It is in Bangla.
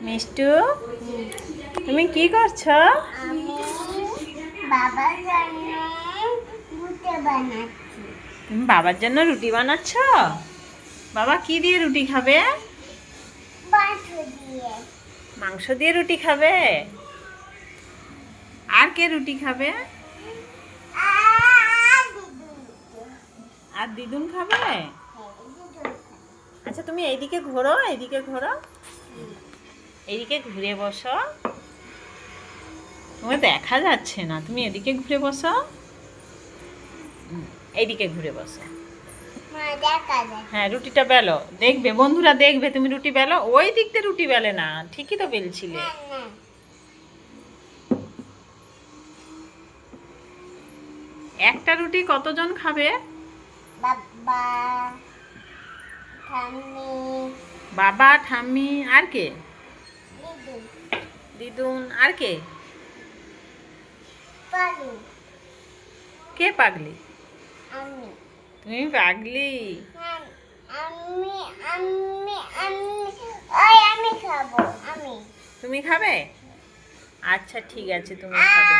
মিষ্টু, তুমি কি করছো? আমি বাবার জন্য রুটি বানাচ্ছি। তুমি বাবার জন্য রুটি বানাচ্ছ? বাবা কি দিয়ে রুটি খাবে? মাংস দিয়ে। মাংস দিয়ে রুটি খাবে? আর কে রুটি খাবে? আর দিদুন। আর দিদুন খাবে? হ্যাঁ, দিদুন। আচ্ছা, তুমি এইদিকে ঘোরো, এইদিকে ঘোরো, এইদিকে ঘুরে বসো। তোমার দেখা যাচ্ছে না, তুমি এদিকে ঘুরে বসো, এইদিকে ঘুরে বসো। মা দেখা যায়। হ্যাঁ, রুটিটা বেলো, দেখবে বন্ধুরা, দেখবে তুমি রুটি বেলো। ওই দিক দিয়ে রুটি বেলে না, ঠিকই তো বেলছিলে। না না। একটা রুটি কতজন খাবে? বাবা, ঠাম্মি, বাবা, ঠাম্মি, আর কে? দিদুন, দিদুন, আর কে? পালু, কে পাগলি? আমি। তুমি পাগলি? হ্যাঁ, আমি আমি আমি আমি খাবো। আমি। তুমি খাবে? আচ্ছা, ঠিক আছে, তুমি খাবে।